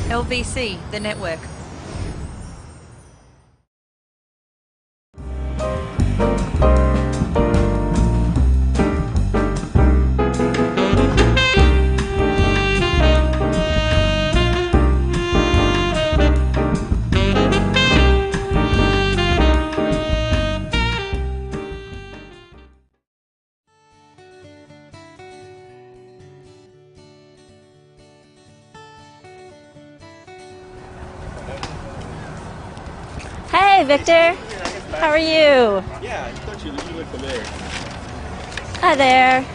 LVC, the network. Hey, Victor. How are you? Yeah, I thought you looked familiar. Hi there.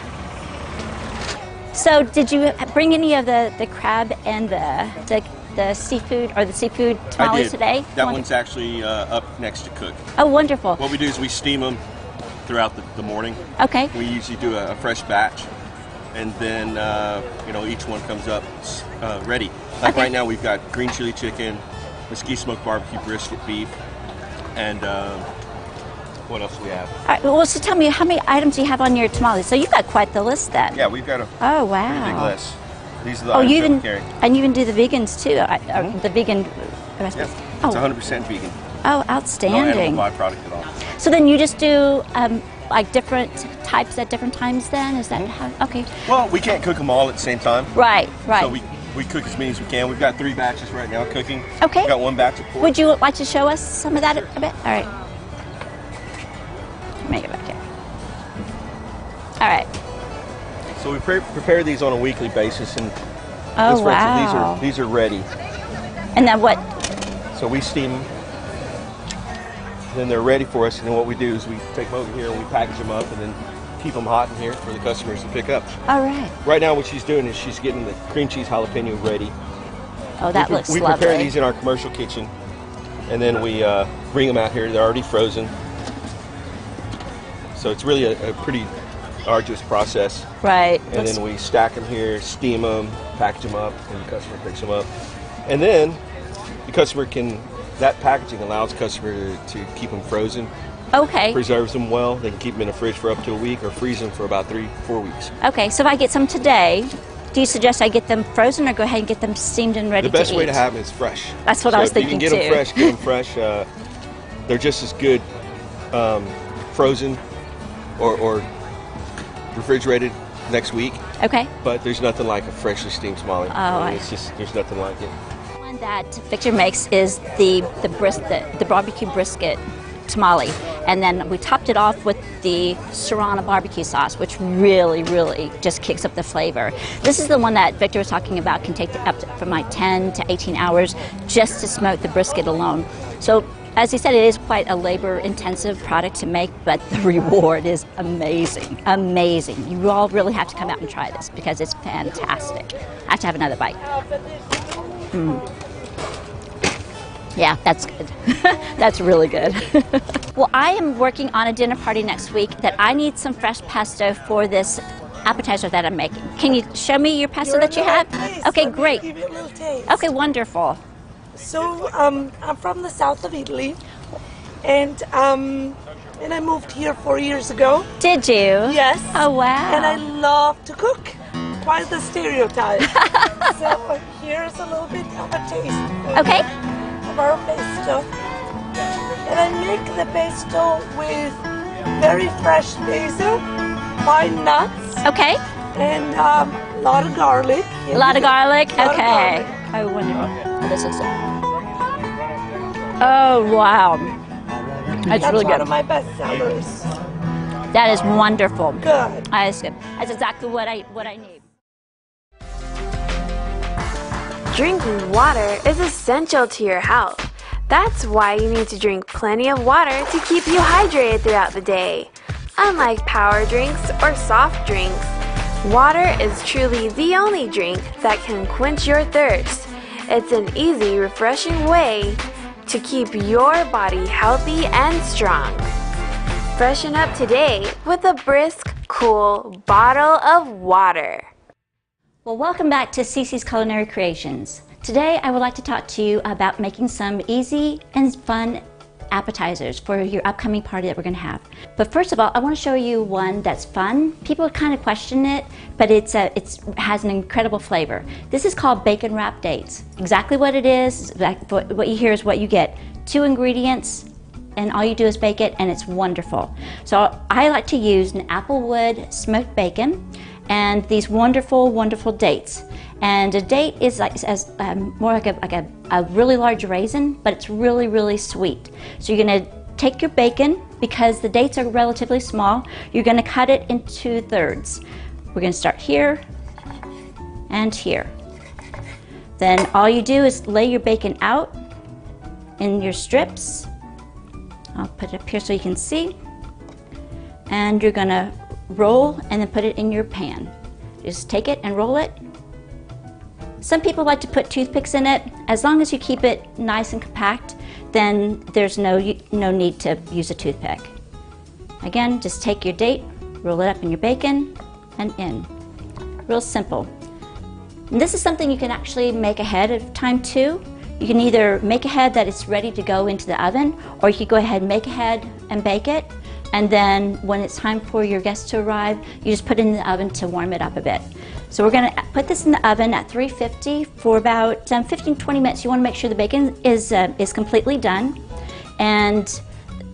So, did you bring any of the crab and the seafood or the seafood tamales today? That one's actually up next to cook. Oh, wonderful. What we do is we steam them throughout the morning. Okay. We usually do a fresh batch, and then each one comes up ready. Like Okay. right now, we've got green chili chicken, mesquite smoked barbecue brisket beef, and what else do we have? All right, well, so tell me, how many items do you have on your tamales? So you've got quite the list then. Yeah, we've got a Oh, pretty wow. big list. These are the Oh, items you that even we carry. and you even do the vegans too. The vegan recipes. Yeah, it's 100% vegan. Oh, No outstanding. animal byproduct at all. So then you just do like different types at different times. Then is that how? Okay. Well, we can't cook them all at the same time. Right. Right. So we cook as many as we can. We've got 3 batches right now cooking. Okay. We've got 1 batch of pork. Would you like to show us some of that a bit? All right. Let me get back here. All right. So we prepare these on a weekly basis, and Oh, this right here, wow. these are ready. And then what? So we steam them, then they're ready for us, and then what we do is we take them over here and we package them up and then keep them hot in here for the customers to pick up. All right. Right now what she's doing is she's getting the cream cheese jalapeno ready. Oh, that looks We lovely. prepare these in our commercial kitchen, and then we bring them out here. They're already frozen. So it's really a pretty arduous process. Right. And then we stack them here, steam them, package them up, and the customer picks them up. And then the customer that packaging allows the customer to keep them frozen, Okay. preserves them well. They can keep them in the fridge for up to a week or freeze them for about 3-4 weeks. Okay. So if I get some today, do you suggest I get them frozen or go ahead and get them steamed and ready The to eat? best way to have them is fresh. That's what I was thinking if you can too. get them fresh, they're just as good frozen or refrigerated next week. Okay. But there's nothing like a freshly steamed tamale. It's just, there's nothing like it. One that Victor makes is the barbecue brisket tamale, and then we topped it off with the Serrano barbecue sauce, which really, really just kicks up the flavor. This is the one that Victor was talking about, can take up to, from like 10 to 18 hours just to smoke the brisket alone. So, as he said, it is quite a labor-intensive product to make, but the reward is amazing, amazing. You all really have to come out and try this because it's fantastic. I have to have another bite. Yeah, that's good. That's really good. Well, I am working on a dinner party next week that I need some fresh pesto for this appetizer that I'm making. Can you show me your pesto that you have? Okay, great. Give it a little taste. Okay, wonderful. So I'm from the south of Italy, and I moved here 4 years ago. Did you? Yes. Oh, wow. And I love to cook. Quite the stereotype. So here's a little bit of a taste. Okay. Of our pesto. And I make the pesto with very fresh basil, pine nuts, Okay. and a lot of garlic. A lot of garlic? Lot of Okay. garlic. Oh, wonderful. Oh, this is it. Oh, wow. That's really one good. of my best sellers. That is wonderful. Good. That's good. That's exactly what I need. Drinking water is essential to your health. That's why you need to drink plenty of water to keep you hydrated throughout the day. Unlike power drinks or soft drinks, water is truly the only drink that can quench your thirst. It's an easy, refreshing way to keep your body healthy and strong. Freshen up today with a brisk, cool bottle of water. Well, welcome back to CiCi's Culinary Creations. Today I would like to talk to you about making some easy and fun appetizers for your upcoming party that we're going to have. But first of all, I want to show you one that's fun. People kind of question it, but it has an incredible flavor. This is called bacon wrapped dates. Exactly what it is, what you hear is what you get. 2 ingredients, and all you do is bake it, and it's wonderful. So I like to use an applewood smoked bacon and these wonderful, wonderful dates. And a date is more like a really large raisin, but it's really, really sweet. So you're going to take your bacon, because the dates are relatively small, you're going to cut it into thirds. We're going to start here and here. Then all you do is lay your bacon out in your strips. I'll put it up here so you can see. And you're going to roll and then put it in your pan. Just take it and roll it. Some people like to put toothpicks in it. As long as you keep it nice and compact, then there's no need to use a toothpick. Again, just take your date, roll it up in your bacon, and in. Real simple. And this is something you can actually make ahead of time too. You can either make ahead that it's ready to go into the oven, or you can go ahead and make ahead and bake it. And then when it's time for your guests to arrive, you just put it in the oven to warm it up a bit. So we're going to put this in the oven at 350 for about 15-20 minutes. You want to make sure the bacon is completely done. And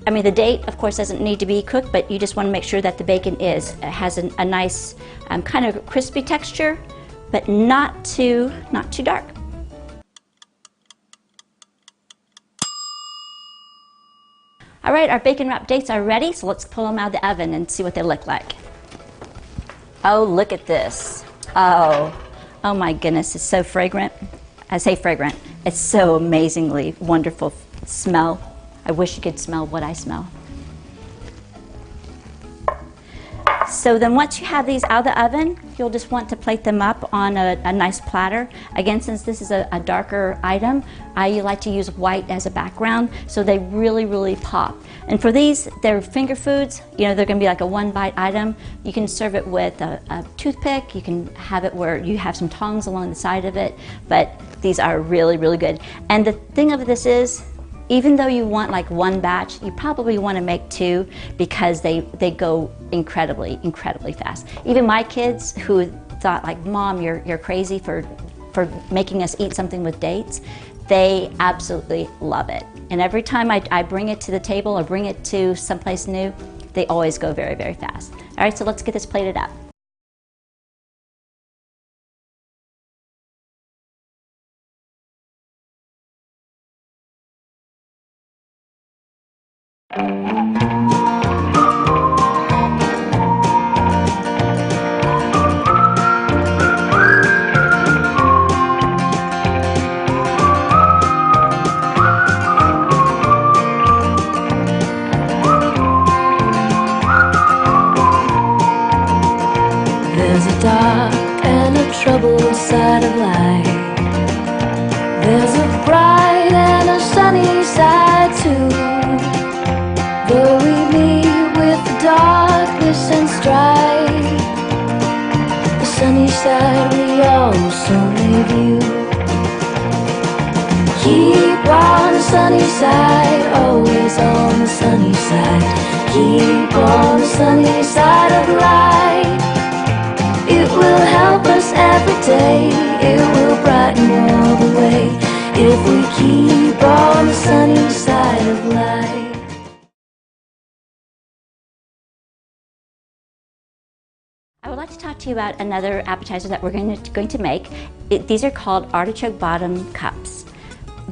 I mean, the date, of course, doesn't need to be cooked, but you just want to make sure that the bacon has a nice kind of crispy texture, but not too dark. All right, our bacon wrapped dates are ready, so let's pull them out of the oven and see what they look like. Oh, look at this. Oh my goodness, it's so fragrant. I say fragrant, it's so amazingly wonderful smell. I wish you could smell what I smell. So then once you have these out of the oven, you'll just want to plate them up on a nice platter. Again, since this is a darker item, I like to use white as a background, so they really, really pop. And for these, they're finger foods. You know, they're going to be like a one-bite item. You can serve it with a toothpick. You can have it where you have some tongs along the side of it. But these are really, really good. And the thing of this is, even though you want like one batch, you probably want to make 2 because they go incredibly, incredibly fast. Even my kids who thought like, Mom, you're crazy for making us eat something with dates, they absolutely love it. And every time I bring it to the table or bring it to someplace new, they always go very, very fast. All right, so let's get this plated up. There's a dark and a troubled side of life. There's a bright and a sunny side too. Though we meet with the darkness and strife, the sunny side we also may view. Keep on the sunny side, always on the sunny side. Keep on the sunny side of life. It will help us every day. It will brighten all the way if we keep on the sunny side of life. I would like to talk to you about another appetizer that we're going to make. These are called artichoke bottom cups.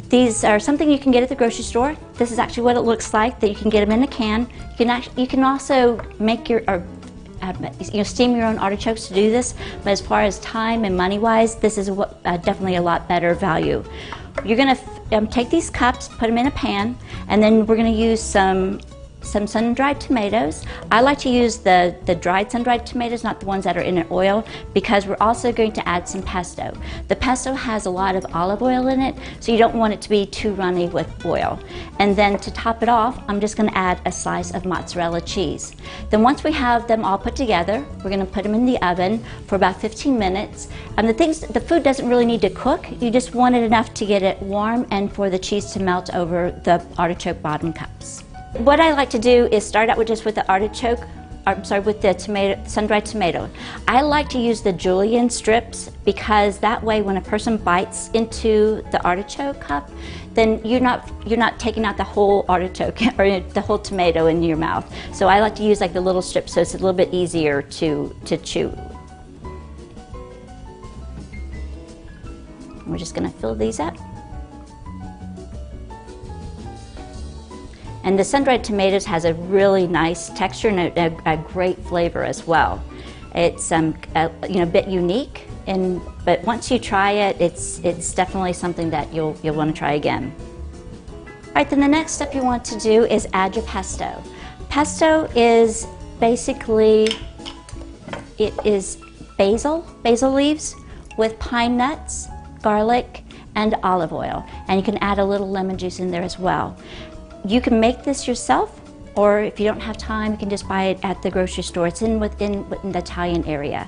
These are something you can get at the grocery store. This is actually what it looks like. That you can get them in a can. You can also make steam your own artichokes to do this, but as far as time and money-wise, this is definitely a lot better value. You're going to take these cups, put them in a pan, and then we're going to use some some sun-dried tomatoes. I like to use the dried sun-dried tomatoes, not the ones that are in an oil, because we're also going to add some pesto. The pesto has a lot of olive oil in it, so you don't want it to be too runny with oil. And then to top it off, I'm just going to add a slice of mozzarella cheese. Then once we have them all put together, we're going to put them in the oven for about 15 minutes. And the food doesn't really need to cook. You just want it enough to get it warm and for the cheese to melt over the artichoke bottom cups. What I like to do is start out with the artichoke, with the tomato, sun-dried tomato. I like to use the julienne strips because that way when a person bites into the artichoke cup, then you're not taking out the whole artichoke or the whole tomato in your mouth. So I like to use like the little strips so it's a little bit easier to chew. We're just going to fill these up. And the sun-dried tomatoes has a really nice texture and a great flavor as well. It's a bit unique, but once you try it, it's definitely something that you'll want to try again. All right, then the next step you want to do is add your pesto. Pesto is basically basil leaves with pine nuts, garlic, and olive oil, and you can add a little lemon juice in there as well. You can make this yourself, or if you don't have time, you can just buy it at the grocery store. It's within the Italian area.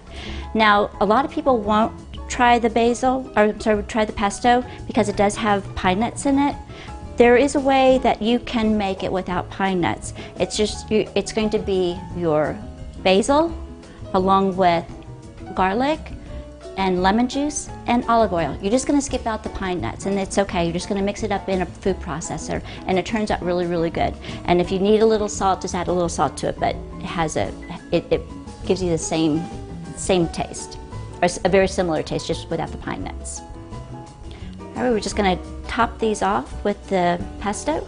Now, a lot of people won't try the try the pesto because it does have pine nuts in it. There is a way that you can make it without pine nuts. It's going to be your basil along with garlic and lemon juice and olive oil. You're just going to skip out the pine nuts, and it's okay. You're just going to mix it up in a food processor, and it turns out really, really good. And if you need a little salt, just add a little salt to it, but it gives you the same taste, or a very similar taste, just without the pine nuts. All right, we're just going to top these off with the pesto.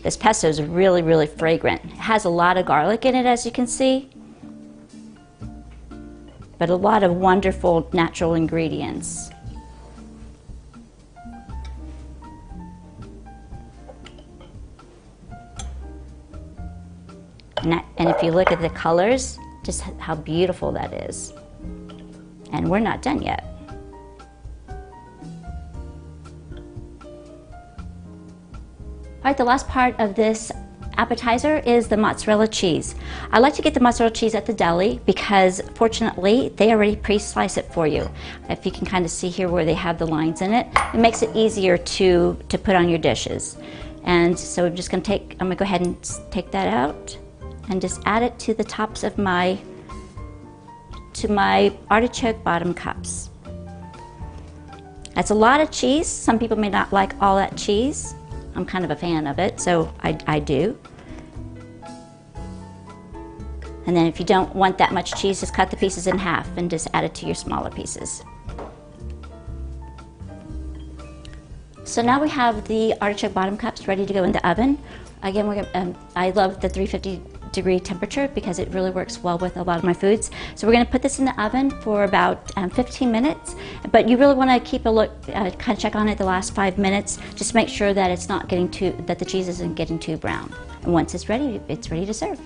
This pesto is really, really fragrant. It has a lot of garlic in it, as you can see, but a lot of wonderful natural ingredients. And if you look at the colors, just how beautiful that is. And we're not done yet. All right, the last part of this appetizer is the mozzarella cheese. I like to get the mozzarella cheese at the deli because fortunately they already pre-slice it for you. If you can kind of see here where they have the lines in it, it makes it easier to put on your dishes. And so I'm gonna go ahead and take that out and just add it to the tops of my artichoke bottom cups. That's a lot of cheese. Some people may not like all that cheese. I'm kind of a fan of it, so I do. And then if you don't want that much cheese, just cut the pieces in half and just add it to your smaller pieces. So now we have the artichoke bottom cups ready to go in the oven. Again, I love the 350-degree temperature because it really works well with a lot of my foods. So we're going to put this in the oven for about 15 minutes, but you really want to keep a look, kind of check on it the last 5 minutes, just make sure that that the cheese isn't getting too brown. And once it's ready to serve.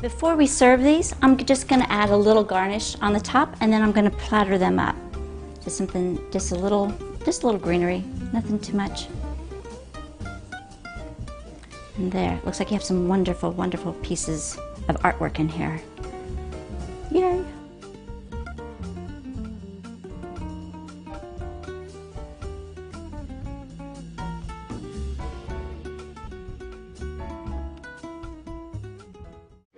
Before we serve these, I'm just going to add a little garnish on the top, and then I'm going to platter them up. Just a little greenery, nothing too much. And there, looks like you have some wonderful, wonderful pieces of artwork in here. Yay!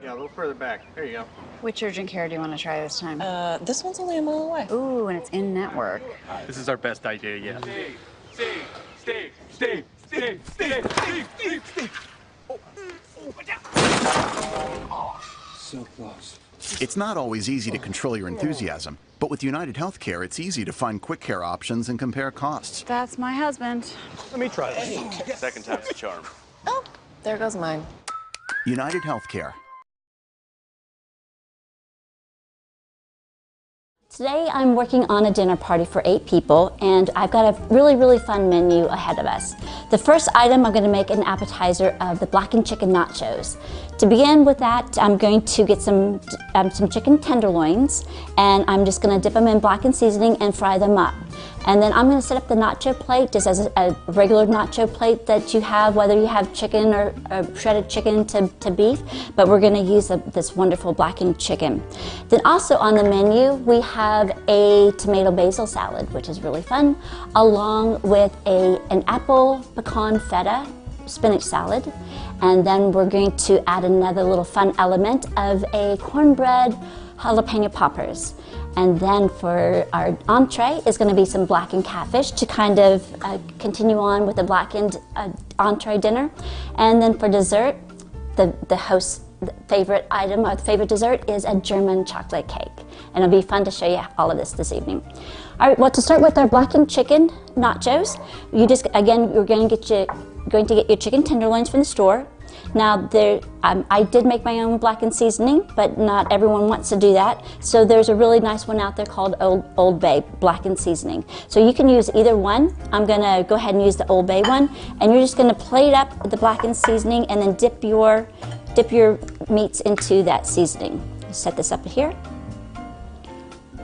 Yeah, a little further back. There you go. Which urgent care do you want to try this time? This one's only a mile away. Ooh, and it's in network. This is our best idea yet. So close. It's not always easy to control your enthusiasm, but with United Healthcare, it's easy to find quick care options and compare costs. That's my husband. Let me try this. Second time's the charm. Oh, there goes mine. United Healthcare. Today I'm working on a dinner party for 8 people, and I've got a really fun menu ahead of us. The first item, I'm going to make an appetizer of the blackened chicken nachos. To begin with that, I'm going to get some chicken tenderloins, and I'm just going to dip them in blackened seasoning and fry them up. And then I'm going to set up the nacho plate just as a regular nacho plate that you have, whether you have chicken or shredded chicken to beef, but we're going to use this wonderful blackened chicken. Then also on the menu, we have a tomato basil salad, which is really fun, along with an apple pecan feta spinach salad. And then we're going to add another little fun element of a cornbread jalapeno poppers. And then for our entree is going to be some blackened catfish to kind of continue on with the blackened entree dinner. And then for dessert, the host's favorite item or favorite dessert is a German chocolate cake. And it'll be fun to show you all of this evening. All right, well, to start with our blackened chicken nachos, you just, again, you're going to get your chicken tenderloins from the store. Now, I did make my own blackened seasoning, but not everyone wants to do that. So there's a really nice one out there called Old Bay blackened seasoning. So you can use either one. I'm going to go ahead and use the Old Bay one, and you're just going to plate up the blackened seasoning and then dip your meats into that seasoning. Set this up here,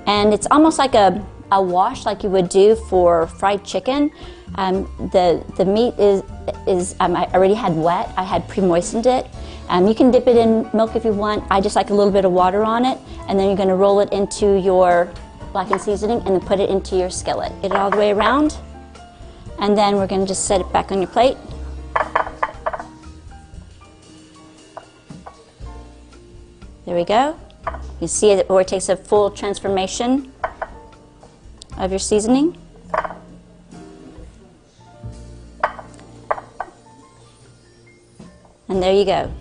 and it's almost like a wash like you would do for fried chicken. The meat is I already had wet. I had pre-moistened it. You can dip it in milk if you want. I just like a little bit of water on it, and then you're going to roll it into your blackened seasoning and then put it into your skillet. Get it all the way around, and then we're going to just set it back on your plate. There we go. You see it where it takes a full transformation of your seasoning. And there you go.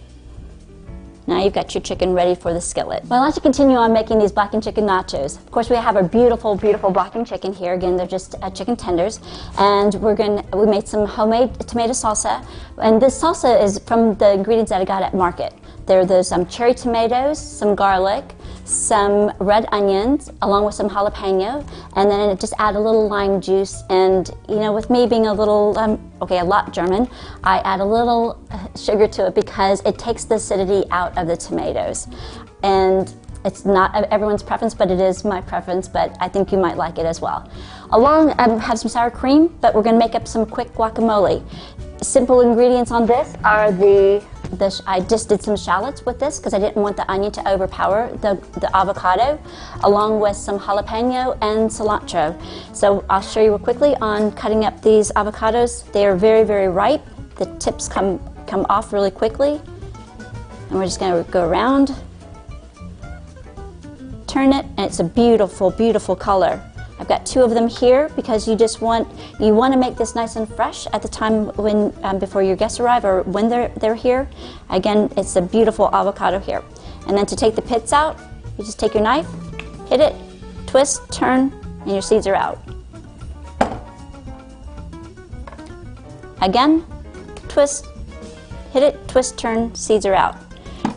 Now you've got your chicken ready for the skillet. Well, I'd like to continue on making these blackened chicken nachos. Of course, we have our beautiful blackened chicken here. Again, they're just chicken tenders. And we made some homemade tomato salsa. And this salsa is from the ingredients that I got at market. There's some cherry tomatoes, some garlic, some red onions, along with some jalapeno, and then just add a little lime juice. And you know, with me being a little, a lot German, I add a little sugar to it because it takes the acidity out of the tomatoes. And it's not everyone's preference, but it is my preference, but I think you might like it as well. Along, I have some sour cream, but we're gonna make up some quick guacamole. Simple ingredients on this are I just did some shallots with this because I didn't want the onion to overpower the avocado, along with some jalapeno and cilantro. So I'll show you real quickly on cutting up these avocados. They are very ripe. The tips come off really quickly. And we're just going to go around, turn it, and it's a beautiful color. I've got 2 of them here because you want to make this nice and fresh at the time when before your guests arrive or when they're here. Again, it's a beautiful avocado here. And then to take the pits out, you just take your knife, hit it, twist, turn, and your seeds are out. Again, twist, hit it, twist, turn, seeds are out.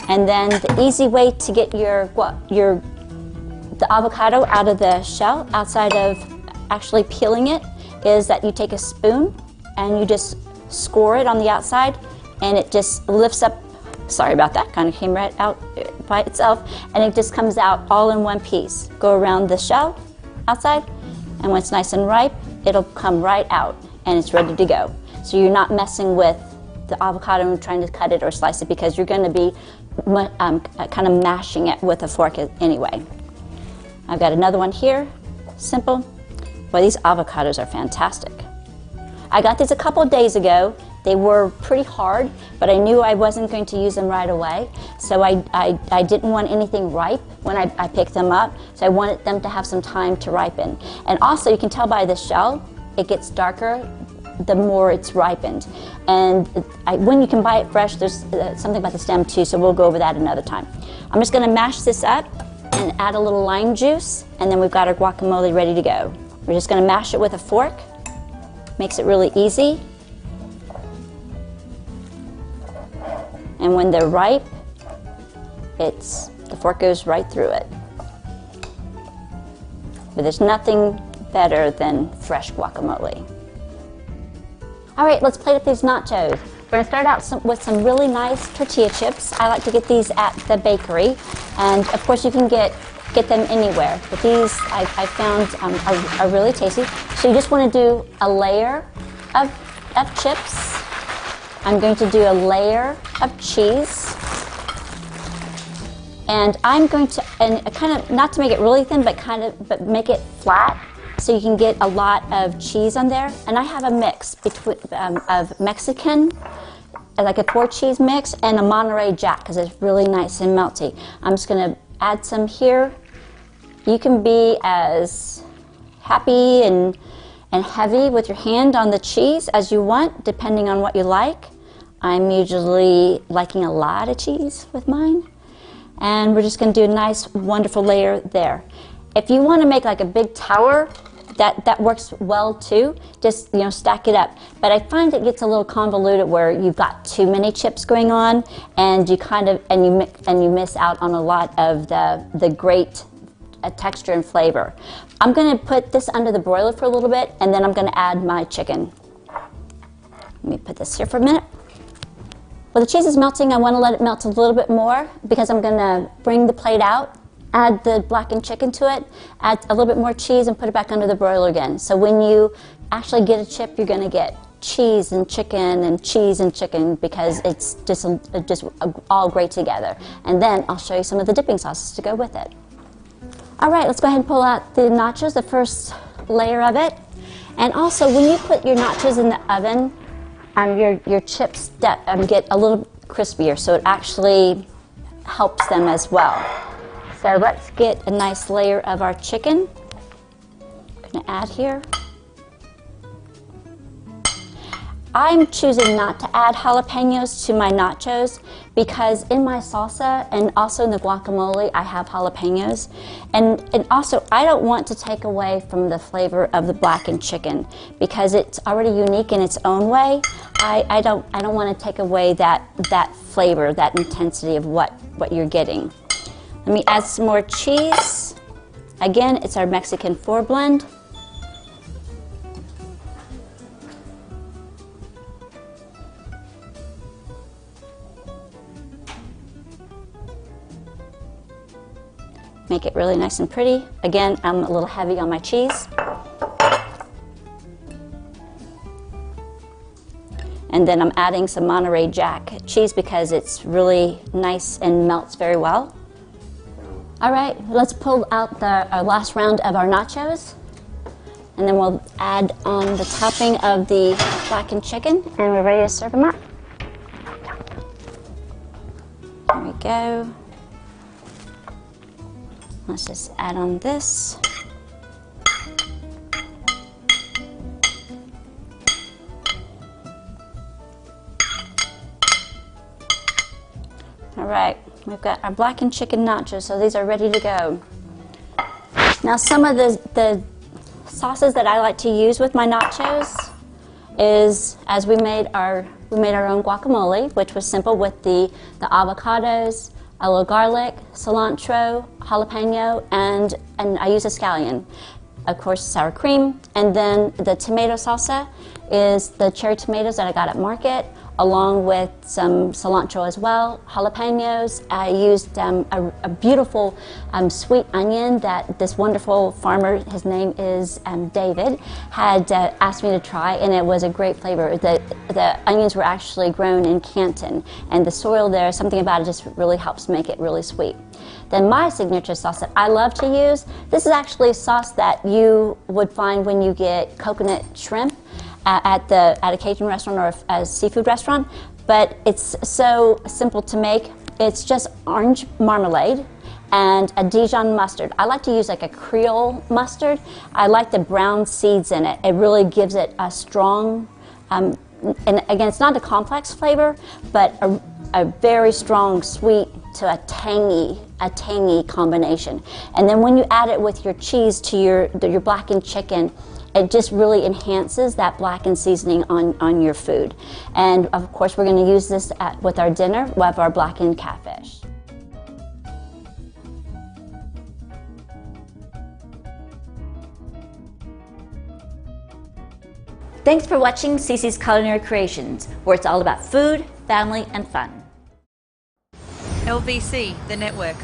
And then the easy way to get the avocado out of the shell, outside of actually peeling it, is that you take a spoon and you just score it on the outside, and it just lifts up. Sorry about that, kind of came right out by itself, and it just comes out all in one piece. Go around the shell outside, and when it's nice and ripe, it'll come right out, and it's ready to go. So you're not messing with the avocado and trying to cut it or slice it, because you're going to be kind of mashing it with a fork anyway. I've got another one here, simple. Boy, these avocados are fantastic. I got these a couple of days ago. They were pretty hard, but I knew I wasn't going to use them right away. So I didn't want anything ripe when I picked them up. So I wanted them to have some time to ripen. And also, you can tell by the shell, it gets darker the more it's ripened. And when you can buy it fresh, there's something about the stem too, so we'll go over that another time. I'm just gonna mash this up and add a little lime juice, and then we've got our guacamole ready to go. We're just going to mash it with a fork. Makes it really easy. And when they're ripe, the fork goes right through it. but there's nothing better than fresh guacamole. All right, let's plate up these nachos. We're gonna start out with some really nice tortilla chips. I like to get these at the bakery, and of course you can get them anywhere, but these I found are really tasty. So you just wanna do a layer of chips. I'm going to do a layer of cheese. And I'm going to, and kind of, not to make it really thin, but make it flat so you can get a lot of cheese on there. And I have a mix between of Mexican, like a 4-cheese mix, and a Monterey Jack because it's really nice and melty. I'm just going to add some here. You can be as happy and heavy with your hand on the cheese as you want, depending on what you like. I'm usually liking a lot of cheese with mine. And we're just going to do a nice, wonderful layer there. If you want to make like a big tower, that works well too. Just, you know, stack it up. But I find it gets a little convoluted where you've got too many chips going on, and you kind of you miss out on a lot of the great texture and flavor. I'm going to put this under the broiler for a little bit, and then I'm going to add my chicken. Let me put this here for a minute. Well, the cheese is melting. I want to let it melt a little bit more because I'm going to bring the plate out, add the blackened chicken to it, add a little bit more cheese, and put it back under the broiler again. So when you actually get a chip, you're going to get cheese and chicken because it's just all great together. And then I'll show you some of the dipping sauces to go with it. All right, let's go ahead and pull out the nachos, the first layer of it. And also, when you put your nachos in the oven, your chips get a little crispier, so it actually helps them as well. So let's get a nice layer of our chicken. I'm going to add here. I'm choosing not to add jalapenos to my nachos because in my salsa and also in the guacamole I have jalapenos, and also I don't want to take away from the flavor of the blackened chicken because it's already unique in its own way. I don't want to take away that flavor, that intensity of what you're getting. Let me add some more cheese. Again, it's our Mexican 4 blend. Make it really nice and pretty. Again, I'm a little heavy on my cheese. And then I'm adding some Monterey Jack cheese because it's really nice and melts very well. All right, let's pull out our last round of our nachos. And then we'll add on the topping of the blackened chicken, and we're ready to serve them up. There we go. Let's just add on this. All right, we've got our blackened chicken nachos, so these are ready to go. Now, some of the sauces that I like to use with my nachos is, as we made our own guacamole, which was simple with the avocados, a little garlic, cilantro, jalapeno, and I use a scallion. Of course, sour cream, and then the tomato salsa is the cherry tomatoes that I got at market, along with some cilantro as well, jalapenos. I used a beautiful sweet onion that this wonderful farmer, his name is David, had asked me to try, and it was a great flavor. The onions were actually grown in Canton, and the soil there, something about it just really helps make it really sweet. Then my signature sauce that I love to use, this is actually a sauce that you would find when you get coconut shrimp at a Cajun restaurant or a seafood restaurant, but it's so simple to make. It's just orange marmalade and a Dijon mustard. I like to use like a Creole mustard. I like the brown seeds in it. It really gives it a strong, and again, it's not a complex flavor, but a very strong sweet to a tangy combination. And then when you add it with your cheese to your blackened chicken, it just really enhances that blackened seasoning on your food. And of course, we're going to use this with our dinner. We'll have our blackened catfish. Thanks for watching CiCi's Culinary Creations, where it's all about food, family, and fun. LVC, the network.